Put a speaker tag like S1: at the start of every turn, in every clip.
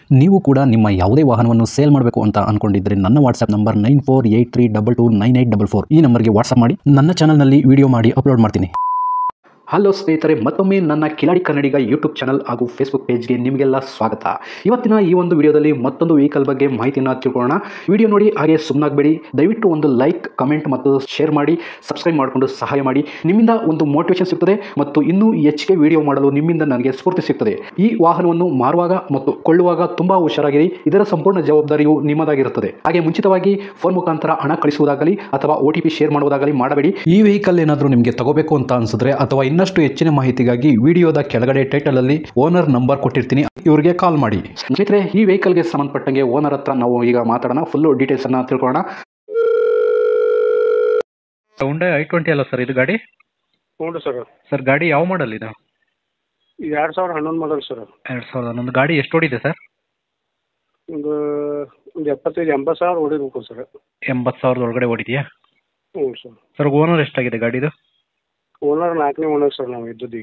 S1: ನೀವು ಕೂಡ ನಿಮ್ಮ ಯಾವುದೇ ವಾಹನವನ್ನು ಸೇಲ್ ಮಾಡಬೇಕು ಅಂತ ಅನ್ಕೊಂಡಿದ್ರೆ ನನ್ನ ವಾಟ್ಸ್ಆಪ್ ನಂಬರ್ 9483229844 ಈ ನಂಬರ್ಗೆ ವಾಟ್ಸ್ಆಪ್ ಮಾಡಿ. ನನ್ನ ಚಾನಲ್ನಲ್ಲಿ ವಿಡಿಯೋ ಮಾಡಿ ಅಪ್ಲೋಡ್ ಮಾಡ್ತೀನಿ. ಹಲೋ ಸ್ನೇಹಿತರೆ, ಮತ್ತೊಮ್ಮೆ ನನ್ನ ಕಿಲಾಡಿ ಕನ್ನಡಿಗ ಯೂಟ್ಯೂಬ್ ಚಾನಲ್ ಹಾಗೂ ಫೇಸ್ಬುಕ್ ಪೇಜ್ಗೆ ನಿಮಗೆಲ್ಲ ಸ್ವಾಗತ. ಇವತ್ತಿನ ಈ ಒಂದು ವಿಡಿಯೋದಲ್ಲಿ ಮತ್ತೊಂದು ವೆಹಿಕಲ್ ಬಗ್ಗೆ ಮಾಹಿತಿಯನ್ನು ತಿಳ್ಕೊಳ್ಳೋಣ. ವಿಡಿಯೋ ನೋಡಿ ಹಾಗೆ ಸುಮ್ಮನಾಗಬೇಡಿ. ದಯವಿಟ್ಟು ಒಂದು ಲೈಕ್, ಕಮೆಂಟ್ ಮತ್ತು ಶೇರ್ ಮಾಡಿ, ಸಬ್ಸ್ಕ್ರೈಬ್ ಮಾಡಿಕೊಂಡು ಸಹಾಯ ಮಾಡಿ. ನಿಮ್ಮಿಂದ ಒಂದು ಮೋಟಿವೇಶನ್ ಸಿಗ್ತದೆ ಮತ್ತು ಇನ್ನೂ ಹೆಚ್ಚಿಗೆ ವಿಡಿಯೋ ಮಾಡಲು ನಿಮ್ಮಿಂದ ನನಗೆ ಸ್ಫೂರ್ತಿ ಸಿಗ್ತದೆ. ಈ ವಾಹನವನ್ನು ಮಾರುವಾಗ ಮತ್ತು ಕೊಳ್ಳುವಾಗ ತುಂಬಾ ಹುಷಾರಾಗಿರಿ. ಇದರ ಸಂಪೂರ್ಣ ಜವಾಬ್ದಾರಿಯು ನಿಮ್ಮದಾಗಿರುತ್ತದೆ. ಹಾಗೆ ಮುಂಚಿತವಾಗಿ ಫೋನ್ ಮುಖಾಂತರ ಹಣ ಕಳಿಸುವುದಾಗಲಿ ಅಥವಾ OTP ಶೇರ್ ಮಾಡುವುದಾಗಲಿ ಮಾಡಬೇಡಿ. ಈ ವೆಹಿಕಲ್ ಏನಾದರೂ ನಿಮಗೆ ತಗೋಬೇಕು ಅಂತ ಅನ್ಸಿದ್ರೆ ಅಥವಾ ಇನ್ನಷ್ಟು ಹೆಚ್ಚಿನ ಮಾಹಿತಿಗಾಗಿ ವಿಡಿಯೋದ ಕೆಳಗಡೆ ಟೈಟಲ್ ಅಲ್ಲಿ ಓನರ್ ನಂಬರ್ ಕೊಟ್ಟಿರ್ತೀನಿ, ಇವರಿಗೆ ಕಾಲ್ ಮಾಡಿ. ಸ್ನೇಹಿತರೆ, ಈ ವೆಹಿಕಲ್ಗೆ ಸಂಬಂಧಪಟ್ಟಂಗೆ ಓನರ್ ಹತ್ರ ನಾವು ಈಗ ಮಾತಾಡೋಣ. ಫುಲ್ ಡೀಟೇಲ್ಸ್ ಅನ್ನ ತಿಳ್ಕೊಳ್ಳೋಣ.
S2: Hyundai i20 ಅಲ್ಲ ಸರ್ ಇದು ಗಾಡಿ?
S3: ಹ್ಞೂ ಸರ್.
S2: ಸರ್ ಗಾಡಿ ಯಾವ ಮಾಡಲ್ ಇದು?
S3: 2011 ಮಾಡಲ್ ಸರ್.
S2: 2011 ಗಾಡಿ ಎಷ್ಟು ಓಡಿದೆ ಸರ್?
S3: ಒಂದು 75-80 ಸಾವಿರ ಓಡಿರ್ಬೇಕು ಸರ್.
S2: 80,000 ಒಳಗಡೆ ಓಡಿದೆಯಾ?
S3: ಹ್ಞೂ ಸರ್.
S2: ಸರ್ ಓನರ್ ಎಷ್ಟಾಗಿದೆ ಗಾಡಿದು?
S3: ಓನರ್ 4ನೇ ಓನರ್ ಸರ್ ನಾವು ಇದ್ದದ್ದು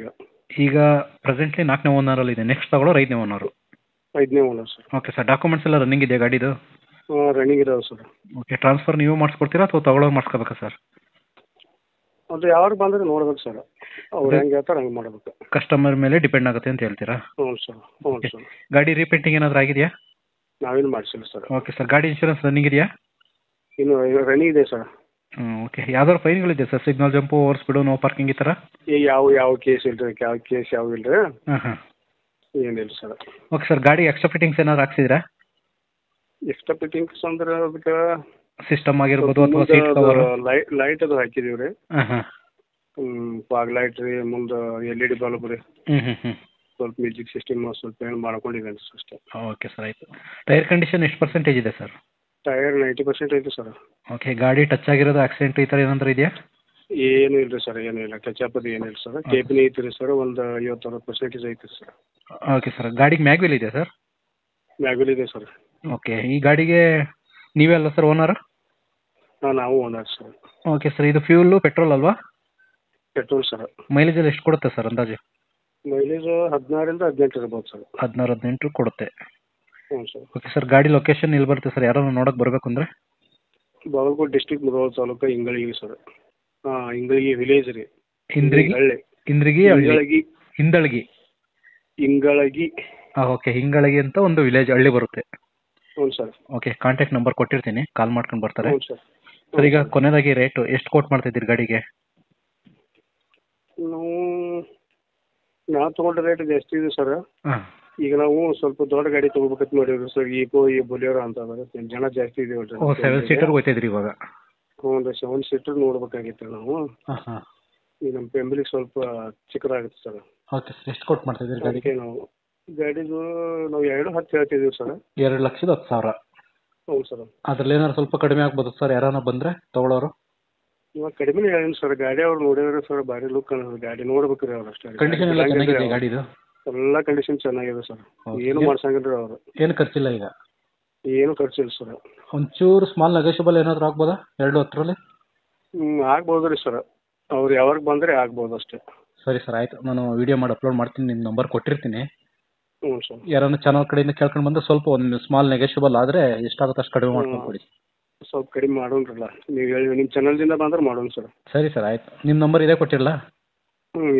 S2: ಈಗ ಪ್ರೆಸೆಂಟ್ಲಿ 4ನೇ ಓನರಲ್ಲಿ ಇದೆ. ನೆಕ್ಸ್ಟ್ ತಗೊಳ್ಳೋರು 5ನೇ ಓನರು?
S3: 5ನೇ owner sir.
S2: Okay sir, documents ಎಲ್ಲ ರನ್ನಿಂಗ್ ಇದೆಯಾ ಗಾಡಿದು?
S3: ರನ್ನಿಂಗ್ ಇದಾವೆ ಸರ್.
S2: ಓಕೆ, ಟ್ರಾನ್ಸ್ಫರ್ ನೀವು ಮಾಡಿಸ್ಕೊಡ್ತೀರಾ ಅಥವಾ ತಗೊಳ್ಳೋರು ಮಾಡಿಸ್ಕೋಬೇಕಾ ಸರ್?
S3: ಅದು ಯಾವಾಗ ಬಂದರೆ ನೋಡ್ಬೇಕು ಸರ್, ಅವ್ರು ಹೆಂಗೆ ಹೇಳ್ತಾರೆ ಹಂಗೆ ಮಾಡ್ಬೇಕು.
S2: ಕಸ್ಟಮರ್ ಮೇಲೆ ಡಿಪೆಂಡ್ ಆಗುತ್ತೆ ಅಂತ ಹೇಳ್ತೀರಾ?
S3: ಹ್ಞೂ ಸರ್. ಹ್ಞೂ ಸರ್.
S2: ಗಾಡಿ ರೀಪೇಂಟಿಂಗ್ ಏನಾದರೂ ಆಗಿದೆಯಾ?
S3: ನಾವೇನು ಮಾಡಿಸಿಲ್ಲ ಸರ್.
S2: ಓಕೆ ಸರ್, ಗಾಡಿ ಇನ್ಶೂರೆನ್ಸ್ ರನ್ನಿಂಗ್ ಇದೆಯಾ?
S3: ಇನ್ನು ರನ್ನಿಂಗ್ ಇದೆ ಸರ್.
S2: ಓಕೆ, ಯಾವ್ದಾದ್ರು ಫೈನ್ಗಳಿದೆ sir? Signal jump, over speed, no parking ಈ ಥರ?
S3: ಯಾವ ಕೇಸ್ ಇಲ್ರಿ, ಯಾವ ಕೇಸ್ ಯಾವ ಇಲ್ರಿ.
S2: ಹಾಂ
S3: ಏನಿಲ್ಲ ಸರ್.
S2: ಓಕೆ ಸರ್, ಗಾಡಿ ಎಕ್ಸ್ಟ್ರಾ ಫಿಟ್ಟಿಂಗ್ಸ್ ಏನಾದ್ರು ಹಾಕ್ಸಿದ್ರಾ?
S3: ಎಕ್ಸ್ಟ್ರಾ ಫಿಟ್ಟಿಂಗ್ಸ್ ಅಂದ್ರೆ ಅದಕ್ಕೆ
S2: ಸಿಸ್ಟಮ್ ಆಗಿರ್ಬೋದು ಅಥವಾ ಸೀಟ್ ಕವರ್?
S3: ಲೈಟ್ ಅದು ಹಾಕಿದೀವಿ ರೀ.
S2: ಹಾಂ
S3: ಫಾಗ್ ಲೈಟ್ ರೀ, ಮುಂದೆ LED ಬಲ್ಬ್ ರೀ,
S2: ಹ್ಞೂ
S3: ಸ್ವಲ್ಪ ಮ್ಯೂಸಿಕ್ ಸಿಸ್ಟಮ್ ಸ್ವಲ್ಪ ಏನು ಮಾಡ್ಕೊಂಡಿದ್ದೇನೆ ಅಷ್ಟೇ.
S2: ಓಕೆ ಸರ್, ಆಯಿತು. ಟೈರ್ ಕಂಡೀಷನ್ ಎಷ್ಟು ಪರ್ಸೆಂಟೇಜ್ ಇದೆ ಸರ್?
S3: ಟೈರ್ 90% ಐತೆ ಸರ್.
S2: ಓಕೆ, ಗಾಡಿ ಟಚ್ ಆಗಿರೋದು ಆಕ್ಸಿಡೆಂಟ್ ಈ ಥರ ಏನಾದರೂ ಇದೆಯಾ?
S3: ಏನು ಇಲ್ಲ ಸರ್, ಏನೂ ಇಲ್ಲ. ಟಚ್ ಅಪ್ ಅದು ಏನಿಲ್ಲ ಸರ್. ಕೇಪಿನ ಐತೆ ರೀ ಸರ್, ಒಂದು 50-60% ಐತೆ ಸರ್.
S2: ಓಕೆ ಸರ್, ಗಾಡಿಗೆ ಮ್ಯಾಗ್ವಿಲ್ ಇದೆ ಸರ್?
S3: ಮ್ಯಾಗ್ವಿಲ್ ಇದೆ ಸರ್.
S2: ಓಕೆ, ಈ ಗಾಡಿಗೆ ನೀವೇ ಅಲ್ಲ ಸರ್ ಓನರ್?
S3: ನಾವು ಓನರ್ ಸರ್.
S2: ಓಕೆ ಸರ್, ಇದು ಫ್ಯೂಲು ಪೆಟ್ರೋಲ್ ಅಲ್ವಾ?
S3: Petrol sir.
S2: ಮೈಲೇಜ್ ಎಲ್ಲ ಎಷ್ಟು ಕೊಡುತ್ತೆ ಸರ್ ಅಂದಾಜು?
S3: ಮೈಲೇಜ್ 16-18 ಇರ್ಬೋದು ಸರ್.
S2: 16-18 ಕೊಡುತ್ತೆ.
S3: ಹ್ಞೂ ಸರ್.
S2: ಓಕೆ ಸರ್, ಗಾಡಿ ಲೊಕೇಶನ್ ಎಲ್ಲಿ ಬರುತ್ತೆ ಸರ್? ಯಾರು ನೋಡೋಕೆ ಬರಬೇಕು ಅಂದರೆ?
S3: Bagalkote district Mudhol taluk Ingalagi sir. Ingalagi village ರೀ.
S2: ಇಂದ್ರಗಿ?
S3: ಇಂಗಳಗಿ
S2: ಹಿಂದಳಗಿ?
S3: ಇಂಗಳಗಿ.
S2: ಓಕೆ, ಹಿಂಗಳಗಿ ಅಂತ ಒಂದು ವಿಲೇಜ್ ಹಳ್ಳಿ ಬರುತ್ತೆ.
S3: ಹ್ಞೂ ಸರ್.
S2: ಓಕೆ, ಕಾಂಟ್ಯಾಕ್ಟ್ ನಂಬರ್ ಕೊಟ್ಟಿರ್ತೀನಿ, ಕಾಲ್ ಮಾಡ್ಕೊಂಡು ಬರ್ತಾರೆ.
S3: ಹ್ಞೂ ಸರ್.
S2: ಸರ್, ಈಗ ಕೊನೆಯದಾಗಿ ರೇಟು ಎಷ್ಟು ಕೋಟ್ ಮಾಡ್ತಿದ್ದೀರಿ ಗಾಡಿಗೆ?
S3: ನಾವು ತೊಗೊಂಡ ರೇಟ್ ಜಾಸ್ತಿ ಇದೆ ಸರ್. ಈಗ ನಾವು ಸ್ವಲ್ಪ ದೊಡ್ಡ ಗಾಡಿ ತೊಗೋಬೇಕಂತ ಮಾಡಿವ್ರಿ ಸರ್. ಈ ಬೊಲೆರೋ ಅಂತ ಜನ ಜಾಸ್ತಿ ಇದೀವಿ.
S2: 7 ಸೀಟರ್ ಹೋಗ್ತಿದ್ರಿ ಇವಾಗ?
S3: ಹ್ಞೂ ರೀ, 7 ಸೀಟರ್ ನೋಡ್ಬೇಕಾಗಿತ್ತು ನಾವು. ಈಗ ನಮ್ಮ ಫ್ಯಾಮಿಲಿಗೆ ಸ್ವಲ್ಪ ಚಿಕ್ಕದಾಗುತ್ತೆ ಸರ್.
S2: ಓಕೆ ಸರ್, ಎಷ್ಟು ಕೋಟ್ ಮಾಡ್ತಿದ್ದೀರಿ ಗಾಡಿಗೆ?
S3: ಗಾಡಿದು ನಾವು 2.10 ಹೇಳ್ತಿದ್ದೀವಿ ಸರ್.
S2: 2,10,000?
S3: ಹ್ಞೂ ಸರ್.
S2: ಅದ್ರಲ್ಲಿ ಏನಾದ್ರು ಸ್ವಲ್ಪ ಕಡಿಮೆ ಆಗ್ಬೋದು ಸರ್, ಯಾರನ್ನ ಬಂದರೆ ತಗೊಳ್ಳೋರು?
S3: ಇವಾಗ ಕಡಿಮೆ ಹೇಳಿನಿ ಸರ್. ಗಾಡಿ ಅವ್ರು ನೋಡಿದ್ರೆ ಸರ್ ಭಾರಿ ಲುಕ್ ಅನ್ನೋದು. ಗಾಡಿ ನೋಡ್ಬೇಕು ರೀ ಅವ್ರು ಅಷ್ಟೇ.
S2: ಕಂಡೀಷನ್ ಎಲ್ಲ ಚೆನ್ನಾಗಿದೆ ಗಾಡಿದು? ಎಲ್ಲ
S3: ಕಂಡೀಷನ್ ಚೆನ್ನಾಗಿದೆ ಸರ್. ಏನು ಮಾಡ್ಸಂಗಿಲ್ಲ ಅವರು.
S2: ಏನು ಖರ್ಚಿಲ್ಲ ಈಗ?
S3: ಏನು ಖರ್ಚಿಲ್ಲ ಸರ್.
S2: ಒಂಚೂರು ಸ್ಮಾಲ್ ನೆಗೋಷಿಯಬಲ್ ಏನಾದರೂ ಆಗ್ಬೋದಾ 2.10ರಲ್ಲಿ?
S3: ಆಗ್ಬೋದು ರೀ ಸರ್, ಅವ್ರು ಯಾವಾಗ ಬಂದರೆ ಆಗ್ಬೋದು ಅಷ್ಟೇ.
S2: ಸರಿ ಸರ್, ಆಯಿತು. ನಾನು ವಿಡಿಯೋ ಮಾಡಿ ಅಪ್ಲೋಡ್ ಮಾಡ್ತೀನಿ, ನಿಮ್ಮ ನಂಬರ್ ಕೊಟ್ಟಿರ್ತೀನಿ.
S3: ಹ್ಞೂ ಸರ್.
S2: ಯಾರನ್ನ ಚಾನಲ್ ಕಡೆಯಿಂದ ಕೇಳ್ಕೊಂಡು ಬಂದರೆ ಸ್ವಲ್ಪ ಒಂದು ಸ್ಮಾಲ್ ನೆಗೋಷಿಯಬಲ್ ಆದರೆ ಎಷ್ಟಾಗುತ್ತೆ ಅಷ್ಟು ಕಡಿಮೆ ಮಾಡ್ಕೊಂಡು ಕೊಡಿ.
S3: ಸ್ವಲ್ಪ ಕಡಿಮೆ ಮಾಡೋಣ್ರಲ್ಲ, ನೀವು ಹೇಳಿ. ನಿಮ್ಮ ಚಾನಲ್ದಿಂದ ಬಂದ್ರೆ ಮಾಡೋಣ ಸರ್.
S2: ಸರಿ ಸರ್, ಆಯಿತು. ನಿಮ್ಮ ನಂಬರ್ ಇದೇ ಕೊಟ್ಟಿರಲ್ಲ?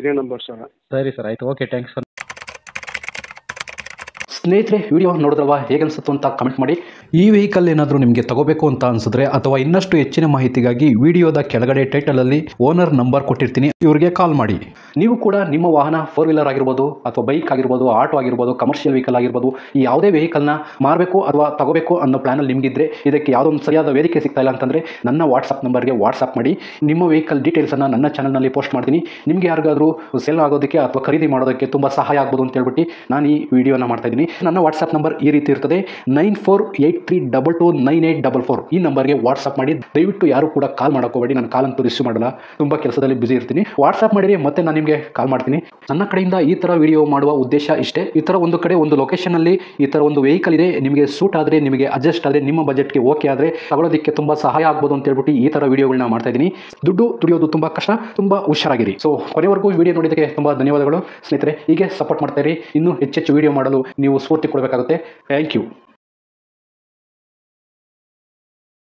S3: ಇದೇ ನಂಬರ್ ಸರ್.
S2: ಸರಿ ಸರ್, ಆಯಿತು. Okay, thanks sir.
S1: ಸ್ನೇಹಿತರೆ, ವಿಡಿಯೋ ನೋಡಿದ್ರಲ್ವಾ, ಹೇಗೆ ಅನಿಸುತ್ತು ಅಂತ ಕಮೆಂಟ್ ಮಾಡಿ. ಈ ವೆಹಿಕಲ್ ಏನಾದರೂ ನಿಮಗೆ ತಗೋಬೇಕು ಅಂತ ಅನ್ಸಿದ್ರೆ ಅಥವಾ ಇನ್ನಷ್ಟು ಹೆಚ್ಚಿನ ಮಾಹಿತಿಗಾಗಿ ವಿಡಿಯೋದ ಕೆಳಗಡೆ ಟೈಟಲಲ್ಲಿ ಓನರ್ ನಂಬರ್ ಕೊಟ್ಟಿರ್ತೀನಿ, ಇವರಿಗೆ ಕಾಲ್ ಮಾಡಿ. ನೀವು ಕೂಡ ನಿಮ್ಮ ವಾಹನ 4 ವೀಲರ್ ಆಗಿರ್ಬೋದು ಅಥವಾ ಬೈಕ್ ಆಗಿರ್ಬೋದು, ಆಟೋ ಆಗಿರ್ಬೋದು, ಕಮರ್ಷಿಯಲ್ ವೆಹಿಕಲ್ ಆಗಿರ್ಬೋದು, ಈ ಯಾವುದೇ ವೆಹಿಕಲ್ನ ಮಾರಬೇಕು ಅಥವಾ ತಗೋಬೇಕು ಅನ್ನೋ ಪ್ಲಾನಲ್ಲಿ ನಿಮಗಿದ್ರೆ ಇದಕ್ಕೆ ಯಾವುದೋ ಒಂದು ಸರಿಯಾದ ವೇದಿಕೆ ಸಿಗ್ತಾ ಇಲ್ಲ ಅಂತಂದರೆ ನನ್ನ ವಾಟ್ಸಪ್ ನಂಬರ್ಗೆ ವಾಟ್ಸಪ್ ಮಾಡಿ. ನಿಮ್ಮ ವೆಹಿಕಲ್ ಡೀಟೇಲ್ಸನ್ನು ನನ್ನ ಚಾನಲ್ನಲ್ಲಿ ಪೋಸ್ಟ್ ಮಾಡ್ತೀನಿ. ನಿಮಗೆ ಯಾರಿಗಾದರೂ ಸೇಲ್ ಆಗೋದಕ್ಕೆ ಅಥವಾ ಖರೀದಿ ಮಾಡೋದಕ್ಕೆ ತುಂಬ ಸಹಾಯ ಆಗ್ಬೋದು ಅಂತ ಹೇಳ್ಬಿಟ್ಟು ನಾನು ಈ ವಿಡಿಯೋನ ಮಾಡ್ತಾ ಇದ್ದೀನಿ. ನನ್ನ ವಾಟ್ಸಪ್ ನಂಬರ್ ಈ ರೀತಿ ಇರ್ತದೆ, 9483229844. ಈ ನಂಬರ್ಗೆ ವಾಟ್ಸಪ್ ಮಾಡಿ. ದಯವಿಟ್ಟು ಯಾರು ಕೂಡ ಕಾಲ್ ಮಾಡೋಕೋಬೇಡಿ, ನಾನು ಕಾಲ್ ಅಂತೂ ರಿಸೀವ್ ಮಾಡಲ್ಲ, ತುಂಬ ಕೆಲಸದಲ್ಲಿ ಬಿಸಿ ಇರ್ತೀನಿ. ವಾಟ್ಸಪ್ ಮಾಡಿರಿ, ಮತ್ತೆ ನಾನು ನಿಮಗೆ ಕಾಲ್ ಮಾಡ್ತೀನಿ. ನನ್ನ ಕಡೆಯಿಂದ ಈ ಥರ ವಿಡಿಯೋ ಮಾಡುವ ಉದ್ದೇಶ ಇಷ್ಟೇ. ಈ ಥರ ಒಂದು ಕಡೆ ಒಂದು ಲೊಕೇಶನಲ್ಲಿ ಈ ಥರ ಒಂದು ವೆಹಿಕಲ್ ಇದೆ, ನಿಮಗೆ ಸೂಟ್ ಆದರೆ, ನಿಮಗೆ ಅಡ್ಜಸ್ಟ್ ಆದರೆ, ನಿಮ್ಮ ಬಜೆಟ್ಗೆ ಓಕೆ ಆದರೆ ತಗೊಳ್ಳೋದಕ್ಕೆ ತುಂಬ ಸಹಾಯ ಆಗ್ಬೋದು ಅಂತ ಹೇಳ್ಬಿಟ್ಟು ಈ ಥರ ವಿಡಿಯೋಗಳನ್ನ ಮಾಡ್ತಾ ಇದ್ದೀನಿ. ದುಡ್ಡು ದುಡಿಯೋದು ತುಂಬ ಕಷ್ಟ, ತುಂಬ ಹುಷಾರಾಗಿರಿ. ಸೊ ಕೊನೆವರೆಗೂ ವಿಡಿಯೋ ನೋಡಿದ್ದಕ್ಕೆ ತುಂಬ ಧನ್ಯವಾದಗಳು ಸ್ನೇಹಿತರೆ. ಹೀಗೆ ಸಪೋರ್ಟ್ ಮಾಡ್ತಾ ಇರಿ. ಇನ್ನೂ ಹೆಚ್ಚೆಚ್ಚು ವಿಡಿಯೋ ಮಾಡಲು ನೀವು ಸ್ಫೂರ್ತಿ ಕೊಡಬೇಕಾಗುತ್ತೆ. Thank you.